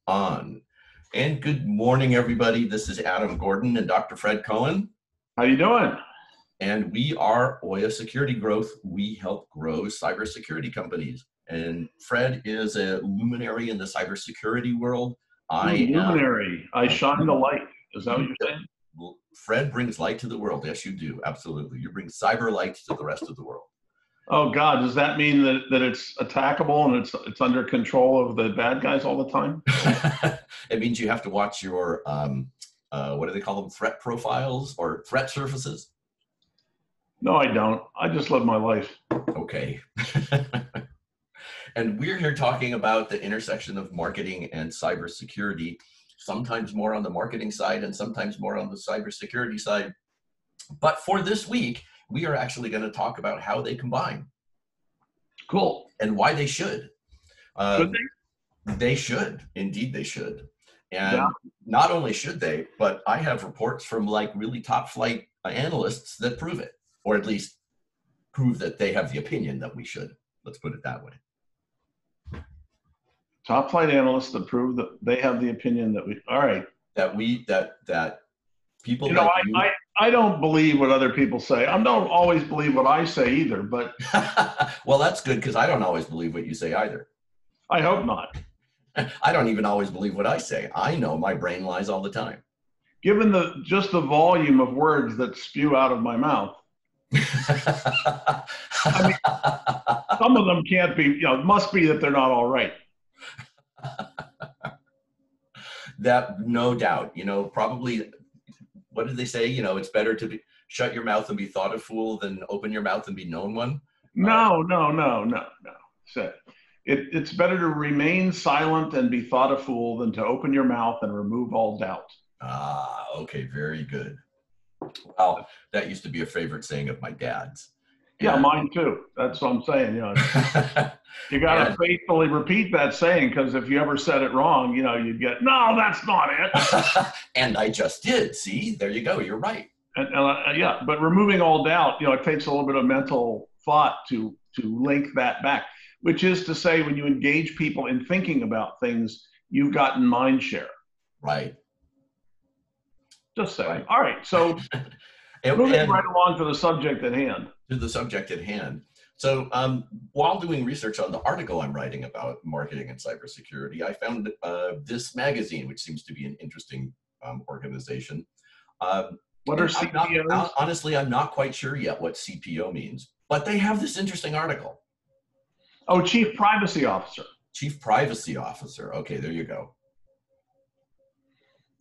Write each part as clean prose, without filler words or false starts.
On. And good morning, everybody. This is Adam Gordon and Dr. Fred Cohen. How you doing? And we are Oya Security Growth. We help grow cybersecurity companies. And Fred is a luminary in the cybersecurity world. Luminary. I shine the light. Is that what you're saying? Fred brings light to the world. Yes, you do. Absolutely. You bring cyber light to the rest of the world. Oh God, does that mean that it's attackable and it's under control of the bad guys all the time? It means you have to watch your, what do they call them? Threat profiles or threat surfaces? No, I don't. I just live my life. Okay. And we're here talking about the intersection of marketing and cybersecurity, sometimes more on the marketing side and sometimes more on the cybersecurity side. But for this week, we are actually going to talk about how they combine. Cool. And why they should. Should they? They should. Indeed, they should. And not only should they, but I have reports from like really top flight analysts that prove it, or at least prove that they have the opinion that we should. Let's put it that way. Top flight analysts that prove that they have the opinion that we, all right. That people, you know, I don't believe what other people say. I don't always believe what I say either, but. Well, that's good because I don't always believe what you say either. I hope not. I don't even always believe what I say. I know my brain lies all the time. Given just the volume of words that spew out of my mouth, I mean, some of them can't be, it must be that they're not all right. That, no doubt, probably, what did they say? It's better to shut your mouth and be thought a fool than open your mouth and be known one. No. So it's better to remain silent and be thought a fool than to open your mouth and remove all doubt. Ah, okay, very good. Well, that used to be a favorite saying of my dad's. Yeah, mine too. That's what I'm saying. You got to faithfully repeat that saying, because if you ever said it wrong, you'd get, no, that's not it. And I just did. See, there you go. You're right. And yeah, but removing all doubt, it takes a little bit of mental thought to link that back, which is to say, when you engage people in thinking about things, you've gotten mind share. Right. Just saying. Right. All right. So moving right along to the subject at hand. So while doing research on the article I'm writing about marketing and cybersecurity, I found this magazine, which seems to be an interesting organization. What are CPOs? Honestly, I'm not quite sure yet what CPO means, but they have this interesting article. Oh, Chief Privacy Officer. Chief Privacy Officer. Okay, there you go.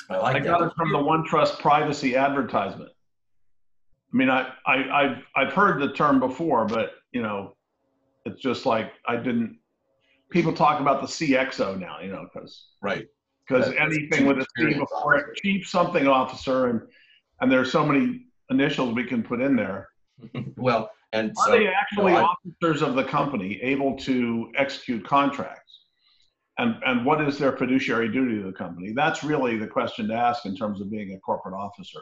I got it from the OneTrust privacy advertisement. I mean, I've heard the term before, but it's just like people talk about the CXO now, because anything with a C before it, Chief something officer, and there's so many initials we can put in there. Well, and are they actually officers of the company able to execute contracts? And what is their fiduciary duty to the company? That's really the question to ask in terms of being a corporate officer.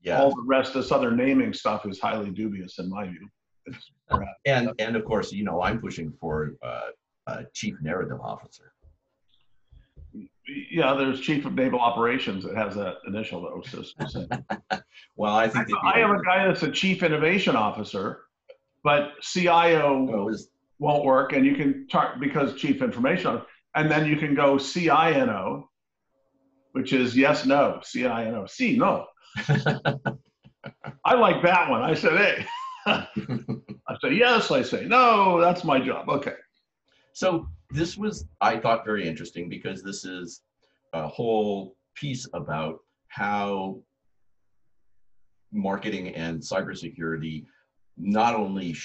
Yeah. All the rest, this other naming stuff is highly dubious in my view. And of course, I'm pushing for a chief narrative officer. Yeah, there's chief of naval operations that has that initial though. Well, I think I have a guy that's a chief innovation officer, but CIO won't work, and you can because chief information officer. And then you can go CINO, which is yes, no, CINO, C, no. I like that one. I said, hey. I say, yes, I say, no, that's my job. Okay. So this was, I thought, very interesting because this is a whole piece about how marketing and cybersecurity not only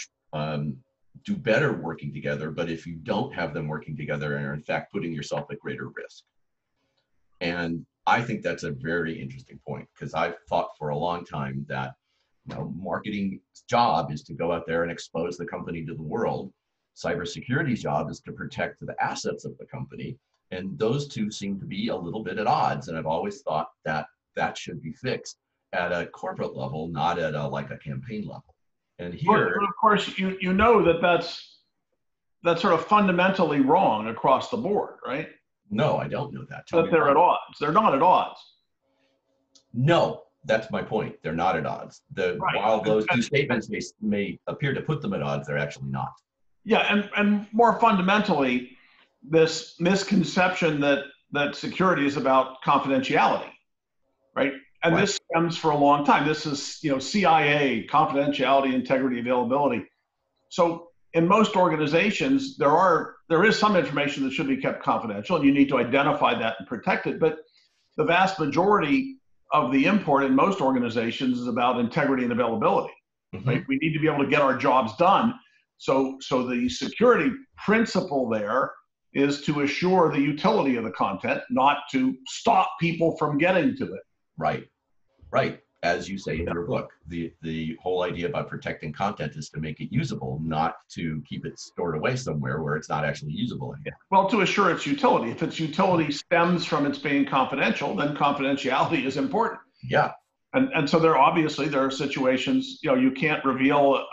do better working together, but if you don't have them working together and are in fact putting yourself at greater risk. And I think that's a very interesting point because I've thought for a long time that marketing's job is to go out there and expose the company to the world. Cybersecurity's job is to protect the assets of the company. And those two seem to be a little bit at odds. And I've always thought that that should be fixed at a corporate level, not at like a campaign level. And here, but of course, that's sort of fundamentally wrong across the board, right? No, I don't know that. Tell That me they're more. at odds. They're not at odds. No, that's my point. They're not at odds. Right. While those two statements may appear to put them at odds, they're actually not. Yeah, and more fundamentally, this misconception that security is about confidentiality, right? And Right. this stems for a long time. This is, CIA, confidentiality, integrity, availability. So in most organizations, there is some information that should be kept confidential, and you need to identify that and protect it. But the vast majority of the import in most organizations is about integrity and availability. Mm-hmm. Right? We need to be able to get our jobs done. So the security principle there is to assure the utility of the content, not to stop people from getting to it. Right. Right. As you say in your book, the whole idea about protecting content is to make it usable, not to keep it stored away somewhere where it's not actually usable anymore. Well, to assure its utility. If its utility stems from its being confidential, then confidentiality is important. Yeah. And so there are situations, you can't reveal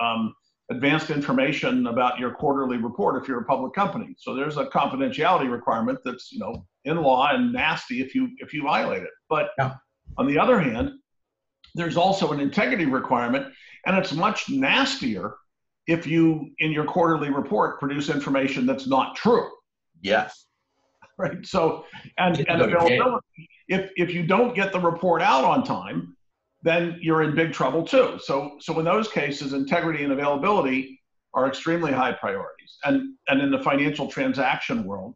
advanced information about your quarterly report if you're a public company. So there's a confidentiality requirement that's, in law and nasty if you violate it. But yeah. On the other hand, there's also an integrity requirement, and it's much nastier if you, in your quarterly report, produce information that's not true. Yes. Right. So, and availability, if you don't get the report out on time, then you're in big trouble too. So in those cases, integrity and availability are extremely high priorities. And in the financial transaction world,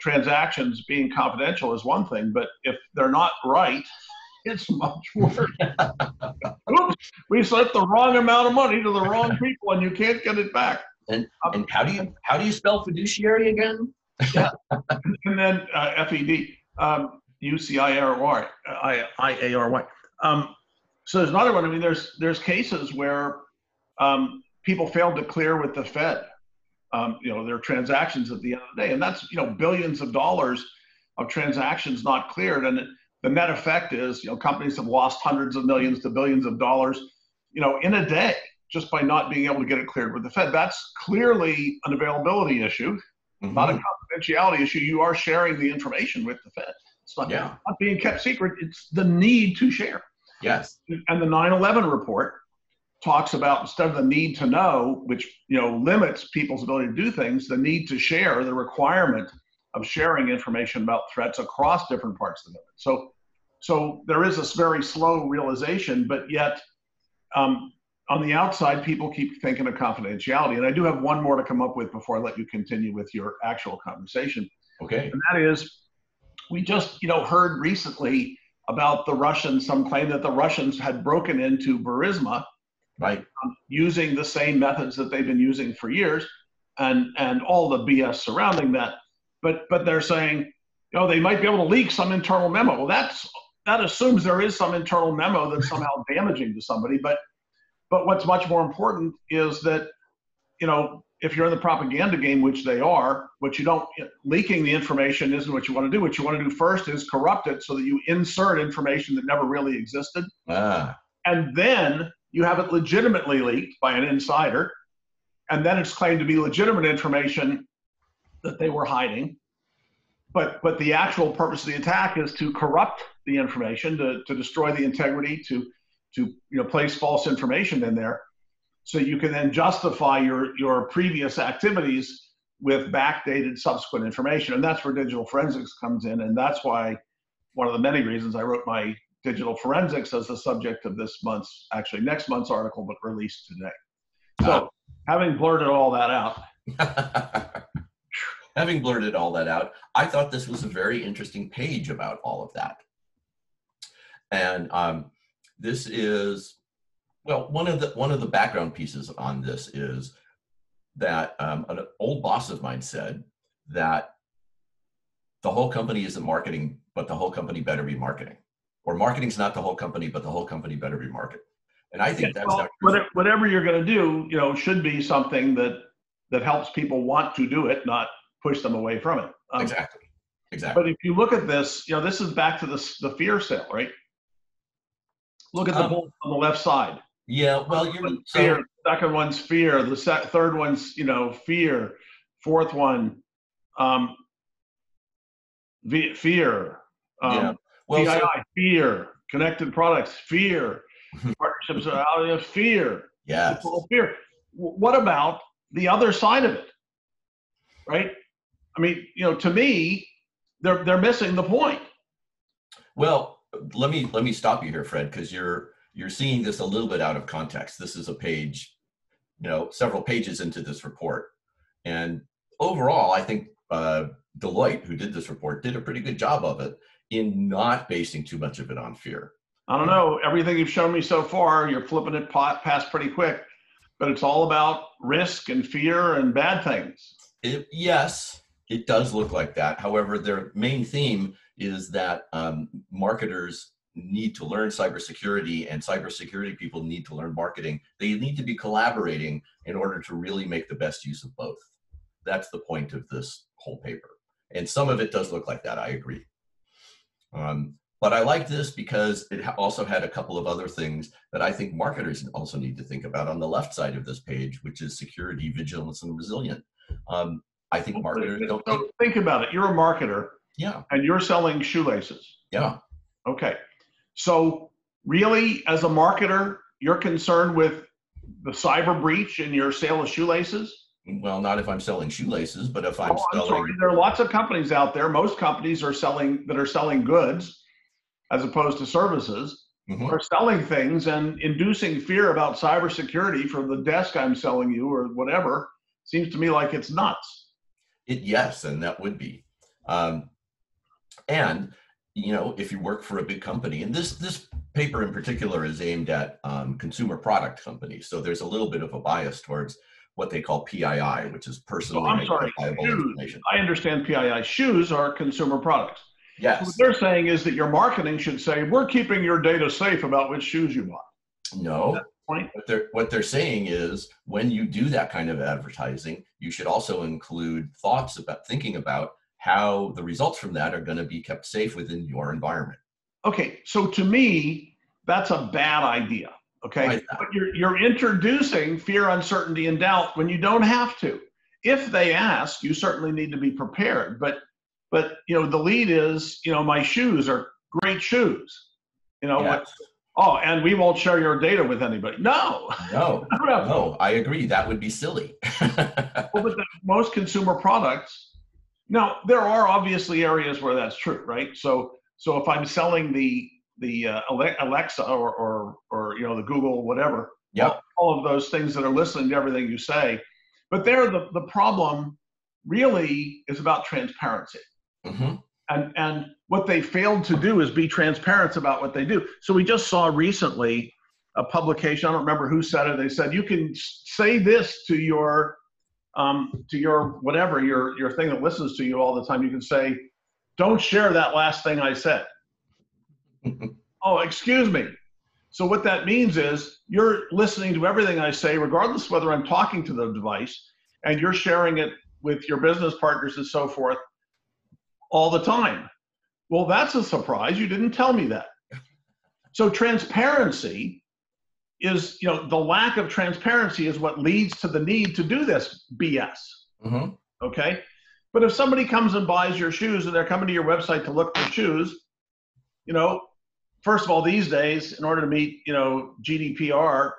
transactions being confidential is one thing, but if they're not right, it's much worse. Oops, we sent the wrong amount of money to the wrong people, and you can't get it back. And how do you spell fiduciary again? Yeah. And then FED, UCIARY, IARY. So there's another one. I mean, there's cases where people failed to clear with the Fed, their transactions at the end of the day, and that's billions of dollars of transactions not cleared, and the net effect is companies have lost hundreds of millions to billions of dollars, in a day just by not being able to get it cleared with the Fed. That's clearly an availability issue, mm-hmm. not a confidentiality issue. You are sharing the information with the Fed. It's not, not being kept secret. It's the need to share. Yes. And the 9/11 report talks about, instead of the need to know, which limits people's ability to do things, the need to share, the requirement of sharing information about threats across different parts of the government. So there is this very slow realization, but yet on the outside, people keep thinking of confidentiality. And I do have one more to come up with before I let you continue with your actual conversation. Okay. And that is, we just heard recently about the Russians, some claim that the Russians had broken into Burisma, right, using the same methods that they've been using for years, and all the BS surrounding that. But they're saying, they might be able to leak some internal memo. Well, that assumes there is some internal memo that's somehow damaging to somebody. But what's much more important is that, if you're in the propaganda game, which they are, leaking the information isn't what you want to do. What you want to do first is corrupt it so that you insert information that never really existed. And then you have it legitimately leaked by an insider. And then it's claimed to be legitimate information that they were hiding, but the actual purpose of the attack is to corrupt the information, to destroy the integrity, to place false information in there, so you can then justify your previous activities with backdated subsequent information. And that's where digital forensics comes in, and that's why one of the many reasons I wrote my digital forensics as the subject of next month's article, but released today. So having blurted all that out. Having blurted all that out, I thought this was a very interesting page about all of that. And this is, well, one of the background pieces on this is that an old boss of mine said that the whole company isn't marketing, but the whole company better be marketing. Or marketing's not the whole company, but the whole company better be marketing. And I think whatever you're going to do, should be something that helps people want to do it, not push them away from it. Exactly. But if you look at this, this is back to the fear sale, right? Look at the bullet on the left side. Yeah, well, fear. Second one's fear. The third one's, fear. Fourth one, fear. Yeah. Well, PII, so fear. Connected products, fear. Partnerships, fear. It's yes. all fear. What about the other side of it, right? I mean, to me, they're missing the point. Well, let me stop you here, Fred, because you're seeing this a little bit out of context. This is a page, several pages into this report, and overall, I think Deloitte, who did this report, did a pretty good job of it in not basing too much of it on fear. I don't know. Everything you've shown me so far, you're flipping it past pretty quick, but it's all about risk and fear and bad things. Yes, it does look like that. However, their main theme is that marketers need to learn cybersecurity, and cybersecurity people need to learn marketing. They need to be collaborating in order to really make the best use of both. That's the point of this whole paper. And some of it does look like that, I agree. But I like this because it also had a couple of other things that I think marketers also need to think about on the left side of this page, which is security, vigilance, and resilient. I think marketers don't think about it. You're a marketer. Yeah. And you're selling shoelaces. Yeah. Okay. So really, as a marketer, you're concerned with the cyber breach in your sale of shoelaces? Well, not if I'm selling shoelaces, but if I'm selling. Sorry. There are lots of companies out there. Most companies are selling goods as opposed to services. Mm-hmm. Are selling things and inducing fear about cybersecurity for the desk I'm selling you or whatever. Seems to me like it's nuts. Yes, and that would be. And if you work for a big company, and this paper in particular is aimed at consumer product companies, so there's a little bit of a bias towards what they call PII, which is personally identifiable information. I understand PII. Shoes are consumer products. Yes. So what they're saying is that your marketing should say, we're keeping your data safe about which shoes you bought. No. What they're saying is when you do that kind of advertising, you should also include thoughts about thinking about how the results from that are going to be kept safe within your environment. Okay, so to me, that's a bad idea. Okay, but you're introducing fear, uncertainty, and doubt when you don't have to. If they ask, you certainly need to be prepared. But the lead is, my shoes are great shoes. Yes. And we won't share your data with anybody. No, I agree. That would be silly. Well, but most consumer products. Now, there are obviously areas where that's true, right? So if I'm selling the Alexa or the Google, whatever, yep. all of those things that are listening to everything you say, but there the problem really is about transparency. Mm-hmm. And what they failed to do is be transparent about what they do. So we just saw recently a publication, I don't remember who said it, they said you can say this to your whatever, your thing that listens to you all the time. You can say, don't share that last thing I said. Oh, excuse me. So what that means is you're listening to everything I say, regardless of whether I'm talking to the device, and you're sharing it with your business partners and so forth all the time. Well, that's a surprise. You didn't tell me that. So transparency is, the lack of transparency is what leads to the need to do this BS. Mm-hmm. Okay. But if somebody comes and buys your shoes and they're coming to your website to look for shoes, first of all, these days, in order to meet, GDPR,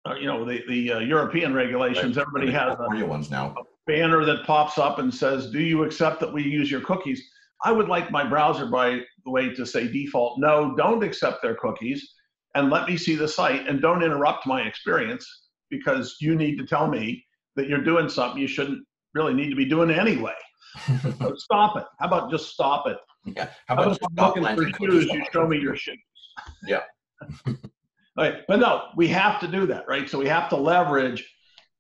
the European regulations, right. Everybody has a banner that pops up and says, do you accept that we use your cookies? I would like my browser, by the way, to say default, no, don't accept their cookies, and let me see the site, and don't interrupt my experience, because you need to tell me that you're doing something you shouldn't really need to be doing anyway. So stop it. How about just stop it? Yeah. How about if I'm looking for shoes, you show me your shoes? Yeah. Right. But no, we have to do that, right? So we have to leverage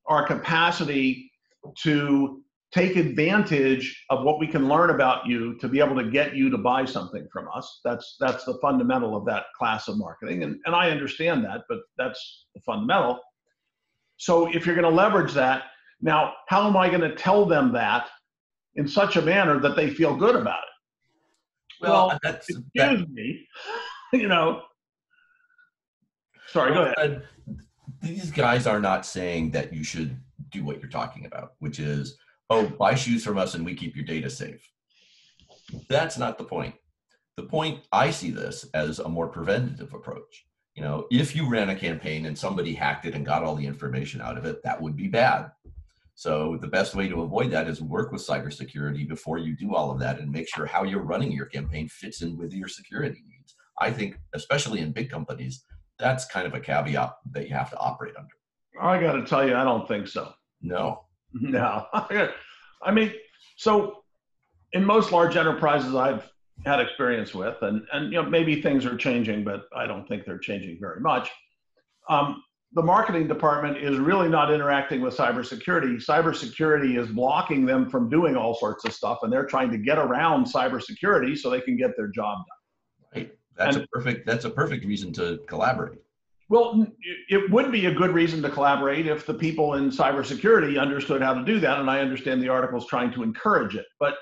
our capacity to take advantage of what we can learn about you to be able to get you to buy something from us. That's the fundamental of that class of marketing. And I understand that, but that's the fundamental. So if you're going to leverage that, now, how am I going to tell them that in such a manner that they feel good about it? Well, excuse me, Sorry, go ahead. These guys are not saying that you should do what you're talking about, which is, buy shoes from us and we keep your data safe. That's not the point. The point, I see this as a more preventative approach. You know, if you ran a campaign and somebody hacked it and got all the information out of it, that would be bad. So the best way to avoid that is work with cybersecurity before you do all of that and make sure how you're running your campaign fits in with your security needs. I think, especially in big companies, that's kind of a caveat that you have to operate under. I got to tell you, I don't think so. No. No. I mean, so in most large enterprises I've had experience with, and you know, maybe things are changing, but I don't think they're changing very much. The marketing department is really not interacting with cybersecurity. Cybersecurity is blocking them from doing all sorts of stuff, and they're trying to get around cybersecurity so they can get their job done. Right. That's a perfect reason to collaborate. Well, it would be a good reason to collaborate if the people in cybersecurity understood how to do that, and I understand the article's trying to encourage it. But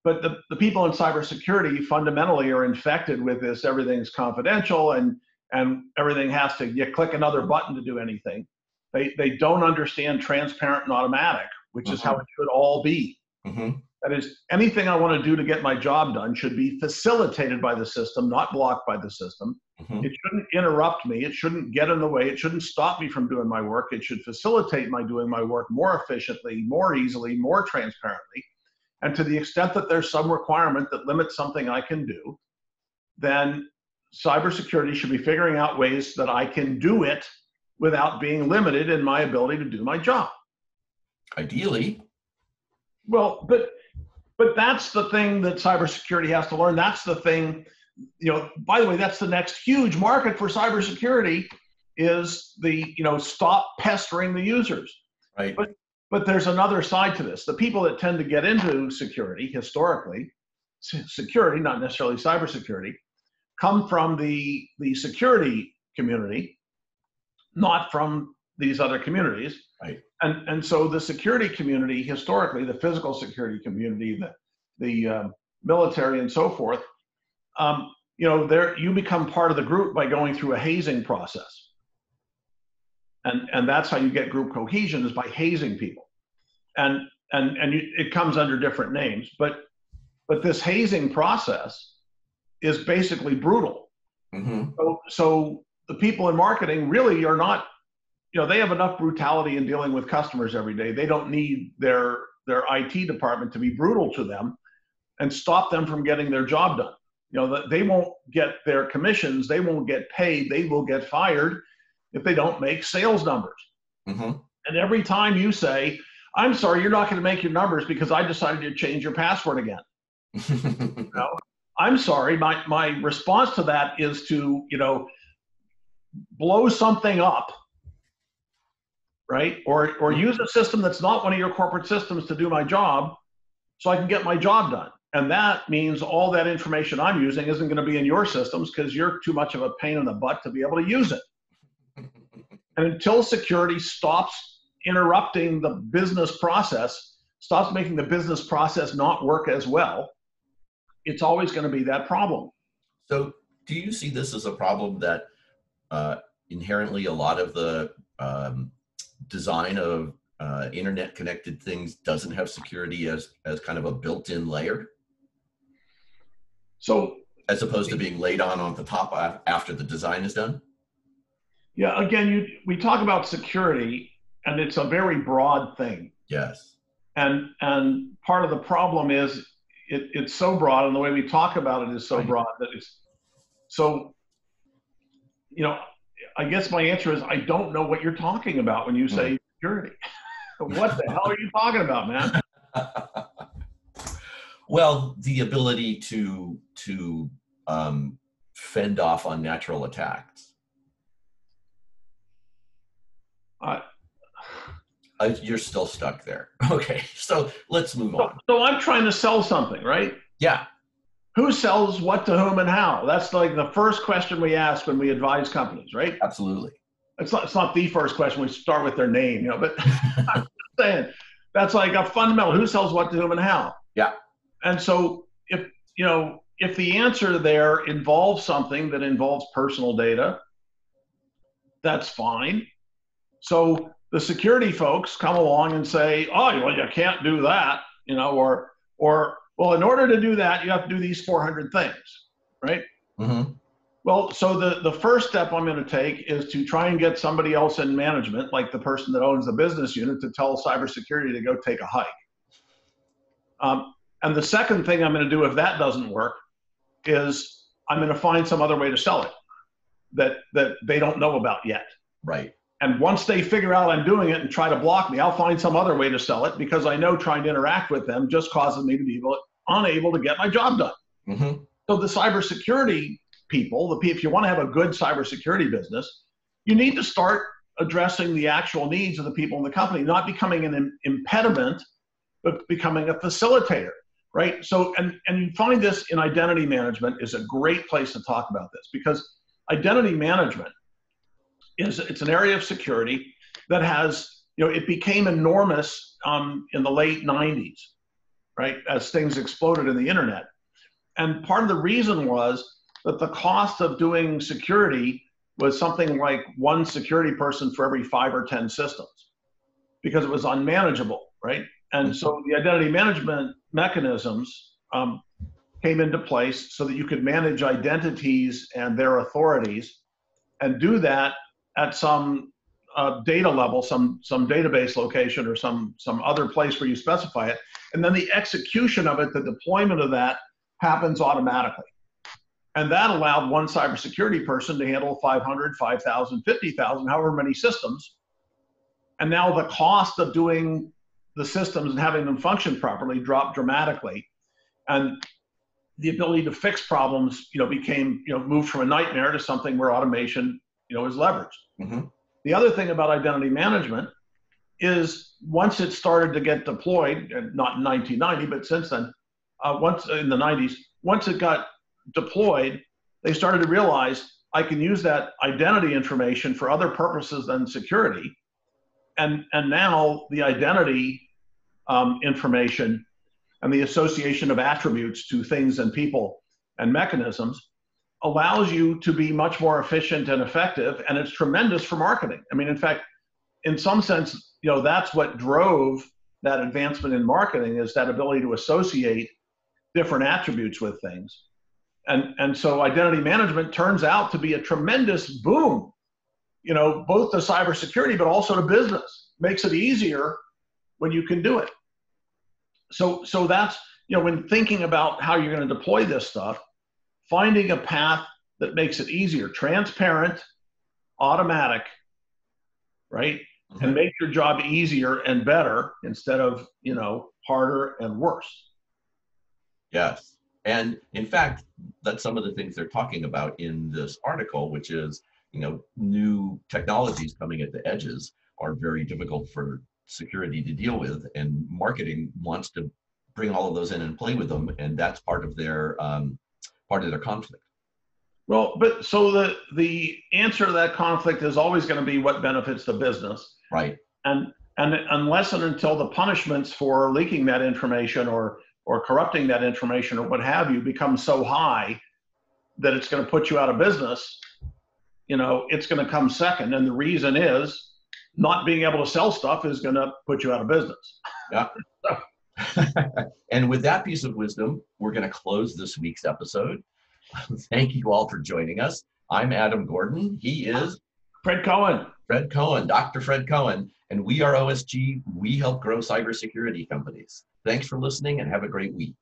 the people in cybersecurity fundamentally are infected with this, everything's confidential and everything has to, you click another button to do anything. They don't understand transparent and automatic, which is how it should all be. That is, anything I want to do to get my job done should be facilitated by the system, not blocked by the system. It shouldn't interrupt me. It shouldn't get in the way. It shouldn't stop me from doing my work. It should facilitate my doing my work more efficiently, more easily, more transparently. And to the extent that there's some requirement that limits something I can do, then cybersecurity should be figuring out ways that I can do it without being limited in my ability to do my job. Ideally. Well, but that's the thing that cybersecurity has to learn. That's the thing, you know, by the way, that's the next huge market for cybersecurity is the, you know, stop pestering the users. Right. But there's another side to this. The people that tend to get into security, historically, security, not necessarily cybersecurity, come from the security community, not from these other communities. Right. And so the security community, historically, the physical security community, the military and so forth, you know, you become part of the group by going through a hazing process. And that's how you get group cohesion, is by hazing people. And it comes under different names, but this hazing process is basically brutal. So the people in marketing really are not, you know, they have enough brutality in dealing with customers every day. They don't need their IT department to be brutal to them and stop them from getting their job done. You know, they won't get their commissions, they won't get paid, they will get fired if they don't make sales numbers. And every time you say, I'm sorry, you're not going to make your numbers because I decided to change your password again. You know, I'm sorry, my response to that is to, you know, blow something up, right? Or use a system that's not one of your corporate systems to do my job so I can get my job done. And that means all that information I'm using isn't going to be in your systems because you're too much of a pain in the butt to be able to use it. And until security stops interrupting the business process, stops making the business process not work as well, it's always going to be that problem. So do you see this as a problem that inherently a lot of the design of internet connected things doesn't have security as kind of a built-in layer? So as opposed to being laid on the top after the design is done? Yeah, again, we talk about security and it's a very broad thing. Yes. And part of the problem is it's so broad, and the way we talk about it is so broad that it's so, you know, I guess my answer is I don't know what you're talking about when you say security. What the hell are you talking about, man? Well, the ability to fend off unnatural attacks. You're still stuck there. Okay, so let's move on. So I'm trying to sell something, right? Yeah. Who sells what to whom and how? That's like the first question we ask when we advise companies, right? Absolutely. It's not the first question. We start with their name, you know, but I'm just saying that's like a fundamental. Who sells what to whom and how? Yeah. And so if the answer there involves something that involves personal data, that's fine. So the security folks come along and say, oh, well, you can't do that, you know, or Well, in order to do that, you have to do these 400 things, right? Mm-hmm. Well, so the first step I'm going to take is to try and get somebody else in management, like the person that owns the business unit, to tell cybersecurity to go take a hike. And the second thing I'm going to do if that doesn't work is I'm going to find some other way to sell it that they don't know about yet. Right. And once they figure out I'm doing it and try to block me, I'll find some other way to sell it, because I know trying to interact with them just causes me to be unable to get my job done. Mm-hmm. So the cybersecurity people, if you want to have a good cybersecurity business, you need to start addressing the actual needs of the people in the company, not becoming an impediment, but becoming a facilitator, right? So, and you find this in identity management is a great place to talk about this, because identity management it's an area of security that has, it became enormous in the late 90s, right? As things exploded in the internet. And part of the reason was that the cost of doing security was something like one security person for every 5 or 10 systems, because it was unmanageable, right? And so the identity management mechanisms came into place so that you could manage identities and their authorities, and do that at some data level, some database location, or some other place where you specify it. And then the execution of it, the deployment of that, happens automatically. And that allowed one cybersecurity person to handle 500, 5,000, 50,000, however many systems. And now the cost of doing the systems and having them function properly dropped dramatically. And the ability to fix problems, became, moved from a nightmare to something where automation, is leveraged. Mm-hmm. The other thing about identity management is once it started to get deployed, and not in 1990, but since then, once in the 90s, once it got deployed, they started to realize I can use that identity information for other purposes than security. And now the identity information and the association of attributes to things and people and mechanisms allows you to be much more efficient and effective, and it's tremendous for marketing. I mean, in fact, in some sense, that's what drove that advancement in marketing, is that ability to associate different attributes with things. And so identity management turns out to be a tremendous boom, both to cybersecurity, but also to business. Makes it easier when you can do it. So that's, when thinking about how you're going to deploy this stuff, finding a path that makes it easier, transparent, automatic, right? Mm-hmm. And make your job easier and better instead of, harder and worse. Yes. And in fact, that's some of the things they're talking about in this article, which is, new technologies coming at the edges are very difficult for security to deal with, and marketing wants to bring all of those in and play with them, and that's part of their conflict. Well, but so the answer to that conflict is always going to be what benefits the business, right? And unless and until the punishments for leaking that information or corrupting that information or what have you become so high that it's going to put you out of business, it's going to come second. And the reason is not being able to sell stuff is going to put you out of business. Yeah. And with that piece of wisdom, we're going to close this week's episode. Thank you all for joining us. I'm Adam Gordon. He is Fred Cohen. Dr. Fred Cohen. And we are OSG. We help grow cybersecurity companies. Thanks for listening and have a great week.